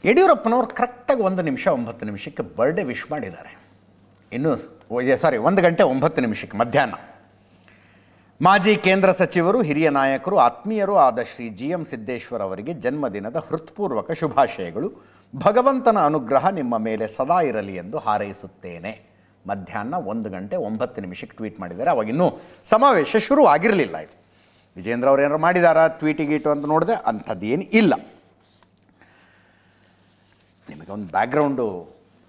ಯಡಿಯೂರಪ್ಪನವರು ಕರೆಕ್ಟಾಗಿ 1 ನಿಮಿಷ 9 ನಿಮಿಷಕ್ಕೆ ಬರ್ಡೇ ವಿಶ್ ಮಾಡಿದ್ದಾರೆ. ಇನ್ನೂ 1 ಗಂಟೆ 9 ನಿಮಿಷಕ್ಕೆ ಮಧ್ಯಾಹ್ನ. ಮಾಜಿ ಕೇಂದ್ರ ಸಚಿವರು, ಹಿರಿಯ ನಾಯಕರು, ಆತ್ಮೀಯರು ಆದ ಶ್ರೀ GM ಸಿದ್ದೇಶ್ವರ್ ಅವರಿಗೆ ಜನ್ಮದಿನದ ಹೃತ್ಪೂರ್ವಕ ಶುಭಾಶಯಗಳು. ಭಗವಂತನ ಅನುಗ್ರಹ ನಿಮ್ಮ ಮೇಲೆ ಸದಾ ಇರಲಿ ಎಂದು ಹಾರೈಸುತ್ತೇನೆ. ಮಧ್ಯಾಹ್ನ 1 ಗಂಟೆ 9 ನಿಮಿಷಕ್ಕೆ ಟ್ವೀಟ್ ಮಾಡಿದ್ದಾರೆ. ಅವಾಗಿನ್ನೂ ಸಮಾವೇಶ ಶುರು ಆಗಿರಲಿಲ್ಲ. ಇದು ವಿಜೇಂದ್ರ ಅವ್ರು ಏನಾರು ಮಾಡಿದಾರಾ ಟ್ವೀಟಿಗೀಟು ಅಂತ ನೋಡಿದೆ, ಅಂಥದ್ದೇನು ಇಲ್ಲ. ನಿಮಗೆ ಒಂದು ಬ್ಯಾಕ್ಗ್ರೌಂಡು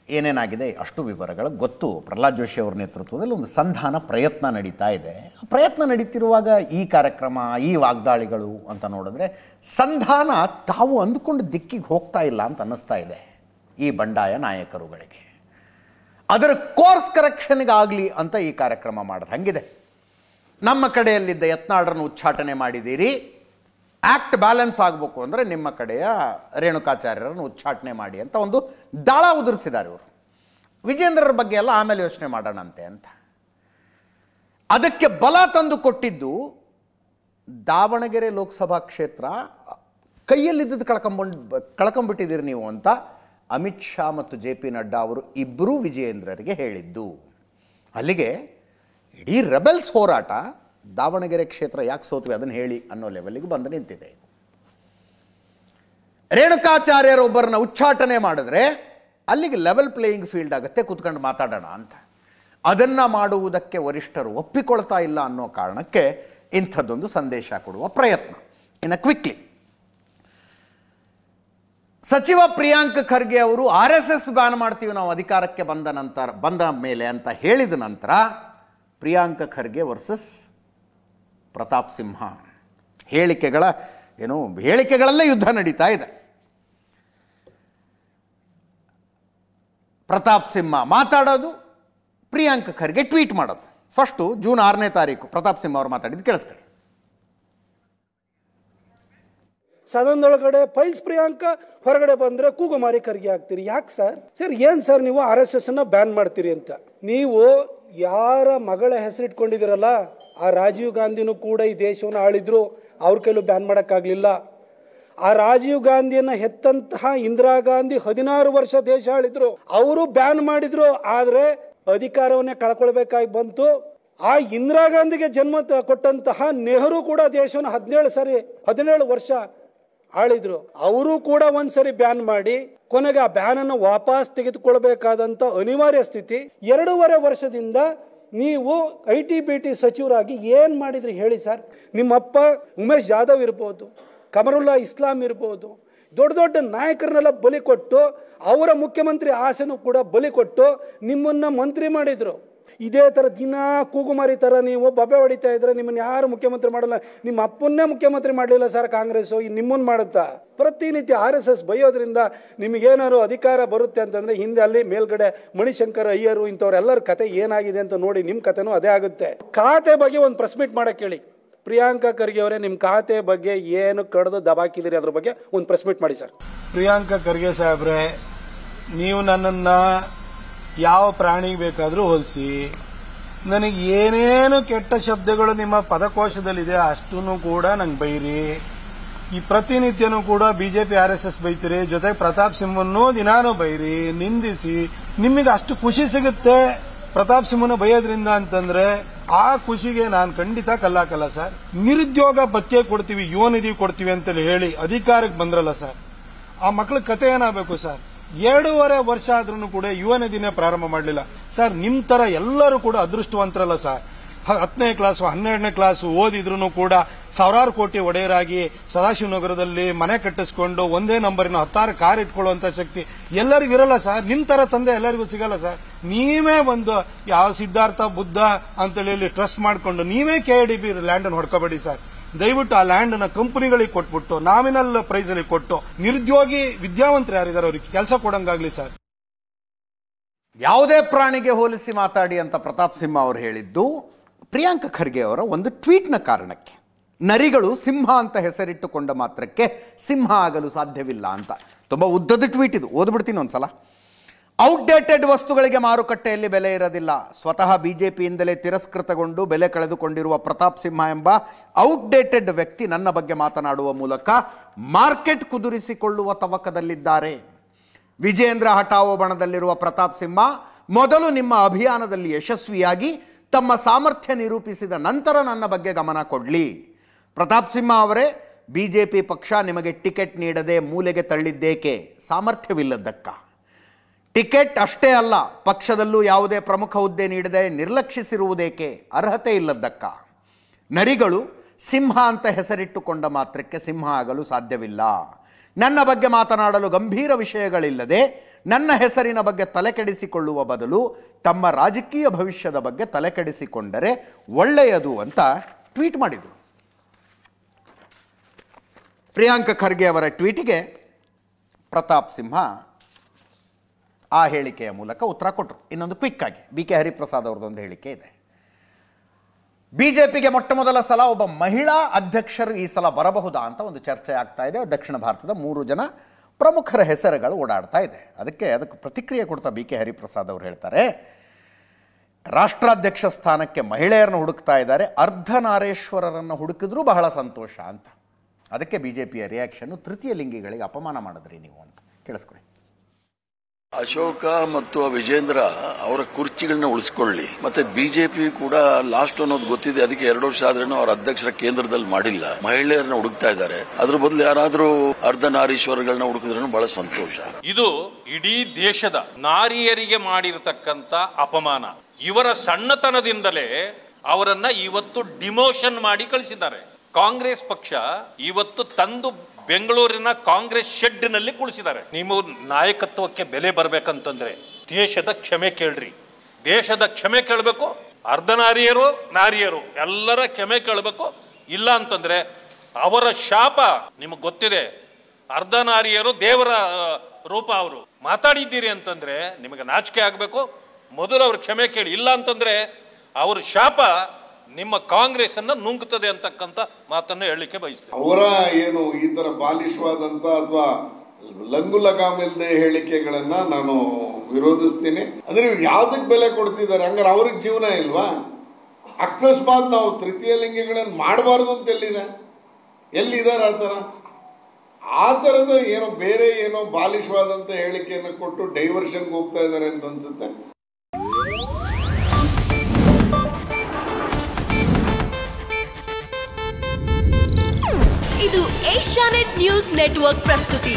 ಏನೇನಾಗಿದೆ ಅಷ್ಟು ವಿವರಗಳು ಗೊತ್ತು. ಪ್ರಹ್ಲಾದ್ ಜೋಶಿ ಅವರ ನೇತೃತ್ವದಲ್ಲಿ ಒಂದು ಸಂಧಾನ ಪ್ರಯತ್ನ ನಡೀತಾ ಇದೆ. ಪ್ರಯತ್ನ ನಡೀತಿರುವಾಗ ಈ ಕಾರ್ಯಕ್ರಮ, ಈ ವಾಗ್ದಾಳಿಗಳು ಅಂತ ನೋಡಿದ್ರೆ ಸಂಧಾನ ತಾವು ಅಂದುಕೊಂಡು ದಿಕ್ಕಿಗೆ ಹೋಗ್ತಾ ಇಲ್ಲ ಅಂತ ಅನ್ನಿಸ್ತಾ ಇದೆ ಈ ಬಂಡಾಯ ನಾಯಕರುಗಳಿಗೆ. ಅದರ ಕೋರ್ಸ್ ಕರೆಕ್ಷನ್ಗಾಗಲಿ ಅಂತ ಈ ಕಾರ್ಯಕ್ರಮ ಮಾಡೋದು ಹಂಗಿದೆ. ನಮ್ಮ ಕಡೆಯಲ್ಲಿದ್ದ ಯತ್ನಾಳರನ್ನು ಉಚ್ಚಾಟನೆ ಮಾಡಿದ್ದೀರಿ, ಆ್ಯಕ್ಟ್ ಬ್ಯಾಲೆನ್ಸ್ ಆಗಬೇಕು ಅಂದರೆ ನಿಮ್ಮ ಕಡೆಯ ರೇಣುಕಾಚಾರ್ಯರನ್ನು ಉಚ್ಚಾಟನೆ ಮಾಡಿ ಅಂತ ಒಂದು ದಾಳ ಉದುರಿಸಿದ್ದಾರೆ ಇವರು. ವಿಜೇಂದ್ರರ ಬಗ್ಗೆ ಎಲ್ಲ ಆಮೇಲೆ ಯೋಚನೆ ಮಾಡೋಣಂತೆ ಅಂತ. ಅದಕ್ಕೆ ಬಲ ತಂದು ಕೊಟ್ಟಿದ್ದು ದಾವಣಗೆರೆ ಲೋಕಸಭಾ ಕ್ಷೇತ್ರ ಕೈಯಲ್ಲಿದ್ದದ್ದು ಕಳ್ಕೊಂಬಿಟ್ಟಿದ್ದೀರಿ ನೀವು ಅಂತ ಅಮಿತ್ ಶಾ ಮತ್ತು JP ನಡ್ಡಾ ಅವರು ಇಬ್ಬರೂ ವಿಜಯೇಂದ್ರರಿಗೆ ಹೇಳಿದ್ದು. ಅಲ್ಲಿಗೆ ಇಡೀ ರೆಬೆಲ್ಸ್ ಹೋರಾಟ ದಾವಣಗೆರೆ ಕ್ಷೇತ್ರ ಯಾಕೆ ಸೋತ್ವಿ ಅದನ್ನು ಹೇಳಿ ಅನ್ನೋ ಲೆವೆಲ್ಗೆ ಬಂದು ನಿಂತಿದೆ. ರೇಣುಕಾಚಾರ್ಯರೊಬ್ಬರನ್ನ ಉಚ್ಚಾಟನೆ ಮಾಡಿದ್ರೆ ಅಲ್ಲಿಗೆ ಲೆವೆಲ್ ಪ್ಲೇಯಿಂಗ್ ಫೀಲ್ಡ್ ಆಗುತ್ತೆ, ಕೂತ್ಕೊಂಡು ಮಾತಾಡೋಣ ಅಂತ. ಅದನ್ನು ಮಾಡುವುದಕ್ಕೆ ವರಿಷ್ಠರು ಒಪ್ಪಿಕೊಳ್ತಾ ಇಲ್ಲ ಅನ್ನೋ ಕಾರಣಕ್ಕೆ ಇಂಥದ್ದೊಂದು ಸಂದೇಶ ಕೊಡುವ ಪ್ರಯತ್ನ. ಇನ್ನು ಕ್ವಿಕ್ಲಿ, ಸಚಿವ ಪ್ರಿಯಾಂಕ್ ಖರ್ಗೆ ಅವರು RSS ಬ್ಯಾನ್ ಮಾಡ್ತೀವಿ ನಾವು ಅಧಿಕಾರಕ್ಕೆ ಬಂದ ಮೇಲೆ ಅಂತ ಹೇಳಿದ ನಂತರ ಪ್ರಿಯಾಂಕ್ ಖರ್ಗೆ ವರ್ಸಸ್ ಪ್ರತಾಪ್ ಸಿಂಹ ಹೇಳಿಕೆಗಳಲ್ಲೇ ಯುದ್ಧ ನಡೀತಾ ಇದೆ. ಪ್ರತಾಪ್ ಸಿಂಹ ಮಾತಾಡೋದು, ಪ್ರಿಯಾಂಕ್ ಖರ್ಗೆ ಟ್ವೀಟ್ ಮಾಡೋದು. ಫಸ್ಟು ಜೂನ್ 6ನೇ ತಾರೀಕು ಪ್ರತಾಪ್ ಸಿಂಹ ಅವರು ಮಾತಾಡಿದ್ದು ಕೇಳಿಸ್ಕೊಳ್ಳಿ. ಸದನದೊಳಗಡೆ ಫೈಲ್ಸ್ ಪ್ರಿಯಾಂಕ, ಹೊರಗಡೆ ಬಂದ್ರೆ ಕೂಗುಮಾರಿ ಖರ್ಗೆ ಆಗ್ತೀರಿ. ಯಾಕೆ ಸರ್ ಏನ್ ಸರ್ ನೀವು RSS ಅನ್ನ ಬ್ಯಾನ್ ಮಾಡ್ತೀರಿ ಅಂತ? ನೀವು ಯಾರ ಮಗಳ ಹೆಸರಿಟ್ಕೊಂಡಿದ್ದೀರಲ್ಲ, ಆ ರಾಜೀವ್ ಗಾಂಧಿನೂ ಕೂಡ ಈ ದೇಶವನ್ನು ಆಳಿದ್ರು, ಅವ್ರ ಕೈಲೂ ಬ್ಯಾನ್ ಮಾಡೋಕ್ಕಾಗಲಿಲ್ಲ. ಆ ರಾಜೀವ್ ಗಾಂಧಿಯನ್ನ ಹೆತ್ತಂತಹ ಇಂದಿರಾ ಗಾಂಧಿ 16 ವರ್ಷ ದೇಶ ಆಳಿದ್ರು, ಅವರು ಬ್ಯಾನ್ ಮಾಡಿದ್ರು. ಆದರೆ ಅಧಿಕಾರವನ್ನೇ ಕಳ್ಕೊಳ್ಬೇಕಾಗಿ ಬಂತು. ಆ ಇಂದಿರಾ ಗಾಂಧಿಗೆ ಜನ್ಮ ಕೊಟ್ಟಂತಹ ನೆಹರು ಕೂಡ ದೇಶವನ್ನು 17 ವರ್ಷ ಆಳಿದ್ರು. ಅವರು ಕೂಡ ಒಂದ್ಸರಿ ಬ್ಯಾನ್ ಮಾಡಿ ಕೊನೆಗೆ ಆ ಬ್ಯಾನ್ ಅನ್ನು ವಾಪಸ್ ತೆಗೆದುಕೊಳ್ಬೇಕಾದಂತ ಅನಿವಾರ್ಯ ಸ್ಥಿತಿ. 2.5 ವರ್ಷದಿಂದ ನೀವು IT-BT ಸಚಿವರಾಗಿ ಏನ್ ಮಾಡಿದ್ರಿ ಹೇಳಿ ಸರ್? ನಿಮ್ಮಪ್ಪ ಉಮೇಶ್ ಜಾಧವ್ ಇರ್ಬೋದು, ಕಮರುಲ್ಲಾ ಇಸ್ಲಾಂ ಇರ್ಬೋದು, ದೊಡ್ಡ ದೊಡ್ಡ ನಾಯಕರನ್ನೆಲ್ಲ ಬಲಿ ಕೊಟ್ಟು, ಅವರ ಮುಖ್ಯಮಂತ್ರಿ ಆಸೆನೂ ಕೂಡ ಬಲಿ ಕೊಟ್ಟು ನಿಮ್ಮನ್ನ ಮಂತ್ರಿ ಮಾಡಿದ್ರು. ಇದೇ ಥರ ದಿನ ಕೂಗುಮಾರಿ ಥರ ನೀವು ಬಬ್ಬೆ ಹೊಡಿತಾ ಇದ್ರೆ ನಿಮ್ಮನ್ನು ಯಾರು ಮುಖ್ಯಮಂತ್ರಿ ಮಾಡಲ್ಲ. ನಿಮ್ಮ ಅಪ್ಪನ್ನೇ ಮುಖ್ಯಮಂತ್ರಿ ಮಾಡಲಿಲ್ಲ ಸರ್ ಕಾಂಗ್ರೆಸ್ಸು, ನಿಮ್ಮನ್ನು ಮಾಡುತ್ತಾ? ಪ್ರತಿನಿತ್ಯ RSS ಬೈಯೋದ್ರಿಂದ ನಿಮಗೇನಾದ್ರು ಅಧಿಕಾರ ಬರುತ್ತೆ ಅಂತಂದರೆ ಹಿಂದೆ ಅಲ್ಲಿ ಮೇಲ್ಗಡೆ ಮಣಿಶಂಕರ್ ಅಯ್ಯರು ಇಂಥವ್ರೆಲ್ಲರ ಕತೆ ಏನಾಗಿದೆ ಅಂತ ನೋಡಿ ನಿಮ್ಮ ಕತೆನೂ ಅದೇ ಆಗುತ್ತೆ. ಖಾತೆ ಬಗ್ಗೆ ಒಂದು ಪ್ರೆಸ್ ಮೀಟ್ ಮಾಡಕ್ಕೆ ಹೇಳಿ. ಪ್ರಿಯಾಂಕಾ ಖರ್ಗೆ ಅವರೇ, ನಿಮ್ಮ ಖಾತೆ ಬಗ್ಗೆ ಏನು ಕಡ್ದು ದಬಾಕಿದಿರಿ ಅದ್ರ ಬಗ್ಗೆ ಒಂದು ಪ್ರೆಸ್ ಮೀಟ್ ಮಾಡಿ ಸರ್. ಪ್ರಿಯಾಂಕಾ ಖರ್ಗೆ ಸಾಹೇಬ್ರೆ, ನೀವು ನನ್ನನ್ನು ಯಾವ ಪ್ರಾಣಿಗೆ ಬೇಕಾದರೂ ಹೋಲಿಸಿ, ನನಗೆ ಏನೇನು ಕೆಟ್ಟ ಶಬ್ದಗಳು ನಿಮ್ಮ ಪದಕೋಶದಲ್ಲಿದೆ ಅಷ್ಟೂ ಕೂಡ ನಂಗೆ ಬೈರಿ. ಈ ಪ್ರತಿನಿತ್ಯನೂ ಕೂಡ BJP RSS ಬೈತೀರಿ, ಜೊತೆಗೆ ಪ್ರತಾಪ್ ಸಿಂಹನ್ನು ದಿನಾನು ಬೈರಿ, ನಿಂದಿಸಿ. ನಿಮಗೆ ಅಷ್ಟು ಖುಷಿ ಸಿಗುತ್ತೆ ಪ್ರತಾಪ್ ಸಿಂಹನ ಬೈಯೋದ್ರಿಂದ ಅಂತಂದ್ರೆ ಆ ಖುಷಿಗೆ ನಾನು ಖಂಡಿತ ಕಲ್ಲಾಕಲ್ಲ ಸರ್. ನಿರುದ್ಯೋಗ ಭತ್ಯೆ ಕೊಡ್ತೀವಿ, ಯುವ ನಿಧಿ ಕೊಡ್ತೀವಿ ಅಂತೇಳಿ ಹೇಳಿ ಅಧಿಕಾರಕ್ಕೆ ಬಂದ್ರಲ್ಲ ಸರ್, ಆ ಮಕ್ಕಳ ಕತೆ ಏನಾಗಬೇಕು ಸರ್? 2.5 ವರ್ಷ ಆದ್ರೂ ಕೂಡ ಯುವ ನಿಧಿನೇ ಪ್ರಾರಂಭ ಮಾಡಲಿಲ್ಲ ಸರ್. ನಿಮ್ ತರ ಎಲ್ಲರೂ ಕೂಡ ಅದೃಷ್ಟವಂತರಲ್ಲ ಸರ್. 10ನೇ ಕ್ಲಾಸು 12ನೇ ಕ್ಲಾಸು ಓದಿದ್ರು ಕೂಡ ಸಾವಿರಾರು ಕೋಟಿ ಒಡೆಯರಾಗಿ ಸದಾಶಿವನಗರದಲ್ಲಿ ಮನೆ ಕಟ್ಟಿಸ್ಕೊಂಡು ಒಂದೇ ನಂಬರಿನ 16 ಕಾರ್ ಇಟ್ಕೊಳ್ಳುವಂತ ಶಕ್ತಿ ಎಲ್ಲರಿಗೂ ಇರಲ್ಲ ಸರ್. ನಿಮ್ ತರ ತಂದೆ ಎಲ್ಲರಿಗೂ ಸಿಗಲ್ಲ ಸರ್. ನೀವೇ ಒಂದು ಯಾವ ಸಿದ್ಧಾರ್ಥ ಬುದ್ಧ ಅಂತೇಳಿ ಟ್ರಸ್ಟ್ ಮಾಡ್ಕೊಂಡು ನೀವೇ KIDB ಲ್ಯಾಂಡ್ ಅನ್ನು ಹೊಡ್ಕೋಬೇಡಿ ಸರ್. ದಯವಿಟ್ಟು ಆ ಲ್ಯಾಂಡ್ ನ ಕಂಪನಿಗಳಿಗೆ ಕೊಟ್ಬಿಟ್ಟು ನಾಮಿನಲ್ ಪ್ರೈಸ್ ಅಲ್ಲಿ ಕೊಟ್ಟು ನಿರುದ್ಯೋಗಿ ವಿದ್ಯಾವಂತರು ಯಾರಿದ್ದಾರೆ ಅವರಿಗೆ ಕೆಲಸ ಕೊಡಂಗಾಗ್ಲಿ ಸರ್. ಯಾವುದೇ ಪ್ರಾಣಿಗೆ ಹೋಲಿಸಿ ಮಾತಾಡಿ ಅಂತ ಪ್ರತಾಪ್ ಸಿಂಹ ಅವರು ಹೇಳಿದ್ದು ಪ್ರಿಯಾಂಕ್ ಖರ್ಗೆ ಅವರ ಒಂದು ಟ್ವೀಟ್ನ ಕಾರಣಕ್ಕೆ. ನರಿಗಳು ಸಿಂಹ ಅಂತ ಹೆಸರಿಟ್ಟುಕೊಂಡ ಮಾತ್ರಕ್ಕೆ ಸಿಂಹ ಆಗಲು ಸಾಧ್ಯವಿಲ್ಲ ಅಂತ ತುಂಬ ಉದ್ದದ ಟ್ವೀಟ್ ಇದು, ಓದ್ಬಿಡ್ತೀನಿ ಒಂದ್ಸಲ. ಔಟ್ಡೇಟೆಡ್ ವಸ್ತುಗಳಿಗೆ ಮಾರುಕಟ್ಟೆಯಲ್ಲಿ ಬೆಲೆ ಇರೋದಿಲ್ಲ. ಸ್ವತಃ BJPಯಿಂದಲೇ ತಿರಸ್ಕೃತಗೊಂಡು ಬೆಲೆ ಕಳೆದುಕೊಂಡಿರುವ ಪ್ರತಾಪ್ ಸಿಂಹ ಎಂಬ ಔಟ್ಡೇಟೆಡ್ ವ್ಯಕ್ತಿ ನನ್ನ ಬಗ್ಗೆ ಮಾತನಾಡುವ ಮೂಲಕ ಮಾರ್ಕೆಟ್ ಕುದುರಿಸಿಕೊಳ್ಳುವ ತವಕದಲ್ಲಿದ್ದಾರೆ. ವಿಜೇಂದ್ರ ಹಠಾವೋ ಬಣದಲ್ಲಿರುವ ಪ್ರತಾಪ್ ಸಿಂಹ ಮೊದಲು ನಿಮ್ಮ ಅಭಿಯಾನದಲ್ಲಿ ಯಶಸ್ವಿಯಾಗಿ ತಮ್ಮ ಸಾಮರ್ಥ್ಯ ನಿರೂಪಿಸಿದ ನಂತರ ನನ್ನ ಬಗ್ಗೆ ಗಮನ ಕೊಡಲಿ. ಪ್ರತಾಪ್ ಸಿಂಹ ಅವರೇ, ಬಿಜೆಪಿ ಪಕ್ಷ ನಿಮಗೆ ಟಿಕೆಟ್ ನೀಡದೆ ಮೂಲೆಗೆ ತಳ್ಳಿದ್ದೇಕೆ? ಸಾಮರ್ಥ್ಯವಿಲ್ಲದ್ದಕ್ಕ. ಟಿಕೆಟ್ ಅಷ್ಟೇ ಅಲ್ಲ, ಪಕ್ಷದಲ್ಲೂ ಯಾವುದೇ ಪ್ರಮುಖ ಹುದ್ದೆ ನೀಡದೆ ನಿರ್ಲಕ್ಷಿಸಿರುವುದೇಕೆ? ಅರ್ಹತೆ ಇಲ್ಲದ್ದಕ್ಕ. ನರಿಗಳು ಸಿಂಹ ಅಂತ ಹೆಸರಿಟ್ಟುಕೊಂಡ ಮಾತ್ರಕ್ಕೆ ಸಿಂಹ ಆಗಲು ಸಾಧ್ಯವಿಲ್ಲ. ನನ್ನ ಬಗ್ಗೆ ಮಾತನಾಡಲು ಗಂಭೀರ ವಿಷಯಗಳಿಲ್ಲದೆ ನನ್ನ ಹೆಸರಿನ ಬಗ್ಗೆ ತಲೆಕೆಡಿಸಿಕೊಳ್ಳುವ ಬದಲು ತಮ್ಮ ರಾಜಕೀಯ ಭವಿಷ್ಯದ ಬಗ್ಗೆ ತಲೆಕೆಡಿಸಿಕೊಂಡರೆ ಒಳ್ಳೆಯದು ಅಂತ ಟ್ವೀಟ್ ಮಾಡಿದರು. ಪ್ರಿಯಾಂಕ ಖರ್ಗೆ ಅವರ ಟ್ವೀಟಿಗೆ ಪ್ರತಾಪ್ ಸಿಂಹ ಆ ಹೇಳಿಕೆಯ ಮೂಲಕ ಉತ್ತರ ಕೊಟ್ಟರು. ಇನ್ನೊಂದು ಕ್ವಿಕ್ ಆಗಿ BK ಹರಿಪ್ರಸಾದ್ ಅವ್ರದ್ದೊಂದು ಹೇಳಿಕೆ ಇದೆ. ಬಿಜೆಪಿಗೆ ಮೊಟ್ಟ ಮೊದಲ ಸಲ ಒಬ್ಬ ಮಹಿಳಾ ಅಧ್ಯಕ್ಷರು ಈ ಸಲ ಬರಬಹುದಾ ಅಂತ ಒಂದು ಚರ್ಚೆ ಆಗ್ತಾ ಇದೆ. ದಕ್ಷಿಣ ಭಾರತದ 3 ಜನ ಪ್ರಮುಖರ ಹೆಸರುಗಳು ಓಡಾಡ್ತಾ ಇದೆ. ಅದಕ್ಕೆ ಪ್ರತಿಕ್ರಿಯೆ ಕೊಡ್ತಾ BK ಹರಿಪ್ರಸಾದ್ ಅವರು ಹೇಳ್ತಾರೆ, ರಾಷ್ಟ್ರಾಧ್ಯಕ್ಷ ಸ್ಥಾನಕ್ಕೆ ಮಹಿಳೆಯರನ್ನು ಹುಡುಕ್ತಾ ಇದ್ದಾರೆ, ಅರ್ಧನಾರೇಶ್ವರರನ್ನು ಹುಡುಕಿದ್ರೂ ಬಹಳ ಸಂತೋಷ ಅಂತ. ಅದಕ್ಕೆ ಬಿಜೆಪಿಯ ರಿಯಾಕ್ಷನ್, ತೃತೀಯ ಲಿಂಗಿಗಳಿಗೆ ಅಪಮಾನ ಮಾಡಿದ್ರಿ ನೀವು ಅಂತ. ಕೇಳಿಸ್ಕೊಳ್ಳಿ. ಅಶೋಕ ಮತ್ತು ವಿಜೇಂದ್ರ ಅವರ ಕುರ್ಚಿಗಳನ್ನ ಉಳಿಸ್ಕೊಳ್ಳಿ. ಮತ್ತೆ ಬಿಜೆಪಿ ಕೂಡ ಲಾಸ್ಟ್ ಅನ್ನೋದು ಗೊತ್ತಿದೆ, ಅದಕ್ಕೆ 2 ವರ್ಷ ಆದ್ರೂ ಅವರ ಅಧ್ಯಕ್ಷರ ಕೇಂದ್ರದಲ್ಲಿ ಮಾಡಿಲ್ಲ. ಮಹಿಳೆಯರನ್ನ ಹುಡುಕ್ತಾ ಇದ್ದಾರೆ. ಅದ್ರ ಬದಲು ಯಾರಾದ್ರೂ ಅರ್ಧನಾರೀಶ್ವರಗಳನ್ನ ಹುಡುಕಿದ್ರೂ ಬಹಳ ಸಂತೋಷ. ಇದು ಇಡೀ ದೇಶದ ನಾರಿಯರಿಗೆ ಮಾಡಿರತಕ್ಕಂತ ಅಪಮಾನ. ಇವರ ಸಣ್ಣತನದಿಂದಲೇ ಅವರನ್ನ ಇವತ್ತು ಡಿಮೋಷನ್ ಮಾಡಿ ಕಳಿಸಿದ್ದಾರೆ. ಕಾಂಗ್ರೆಸ್ ಪಕ್ಷ ಇವತ್ತು ತಂದು ಬೆಂಗಳೂರಿನ ಕಾಂಗ್ರೆಸ್ ಶೆಡ್ ನಲ್ಲಿ ಕುಳಿಸಿದ್ದಾರೆ. ನೀವು ನಾಯಕತ್ವಕ್ಕೆ ಬೆಲೆ ಬರ್ಬೇಕಂತಂದ್ರೆ ದೇಶದ ಕ್ಷಮೆ ಕೇಳ್ರಿ. ದೇಶದ ಕ್ಷಮೆ ಕೇಳಬೇಕು. ಅರ್ಧನಾರಿಯರು ನಾರಿಯರು ಎಲ್ಲರ ಕ್ಷಮೆ ಕೇಳಬೇಕು. ಇಲ್ಲ ಅಂತಂದ್ರೆ ಅವರ ಶಾಪ ನಿಮಗೆ ಗೊತ್ತಿದೆ. ಅರ್ಧನಾರಿಯರು ದೇವರ ರೂಪ. ಅವರು ಮಾತಾಡಿದ್ದೀರಿ ಅಂತಂದ್ರೆ ನಿಮಗೆ ನಾಚಿಕೆ ಆಗಬೇಕು. ಮೊದಲು ಅವ್ರ ಕ್ಷಮೆ ಕೇಳಿ. ಇಲ್ಲ ಅಂತಂದ್ರೆ ಅವ್ರ ಶಾಪ ನಿಮ್ಮ ಕಾಂಗ್ರೆಸ್ ಅನ್ನ ನುಂಗುತ್ತದೆ ಅಂತಕ್ಕಂಥ ಮಾತನ್ನು ಹೇಳಲಿಕ್ಕೆ ಬಯಸ್ತೇನೆ. ಅವರ ಏನು ಈ ತರ ಬಾಲಿಶವಾದಂತ ಅಥವಾ ಲಂಗು ಲಗಾಮಿಲ್ಲದೆ ಹೇಳಿಕೆಗಳನ್ನ ನಾನು ವಿರೋಧಿಸ್ತೀನಿ. ಅಂದ್ರೆ ಯಾವ್ದಕ್ ಬೆಲೆ ಕೊಡ್ತಿದ್ದಾರೆ? ಹಂಗಾರೆ ಅವ್ರಿಗೆ ಜೀವನ ಇಲ್ವಾ? ಅಕಸ್ಮಾತ್ ನಾವು ತೃತೀಯ ಲಿಂಗಿಗಳನ್ನ ಮಾಡಬಾರ್ದು ಅಂತ ಎಲ್ಲಿದ್ದಾರೆ ಆ ತರದ ಏನೋ ಬೇರೆ ಏನೋ ಬಾಲಿಶವಾದಂತ ಹೇಳಿಕೆಯನ್ನು ಕೊಟ್ಟು ಡೈವರ್ಷನ್ಗೆ ಹೋಗ್ತಾ ಇದ್ದಾರೆ ಅಂತ ಅನ್ಸುತ್ತೆ. ಇದು ಏಷ್ಯಾನೆಟ್ ನ್ಯೂಸ್ ನೆಟ್ವರ್ಕ್ ಪ್ರಸ್ತುತಿ.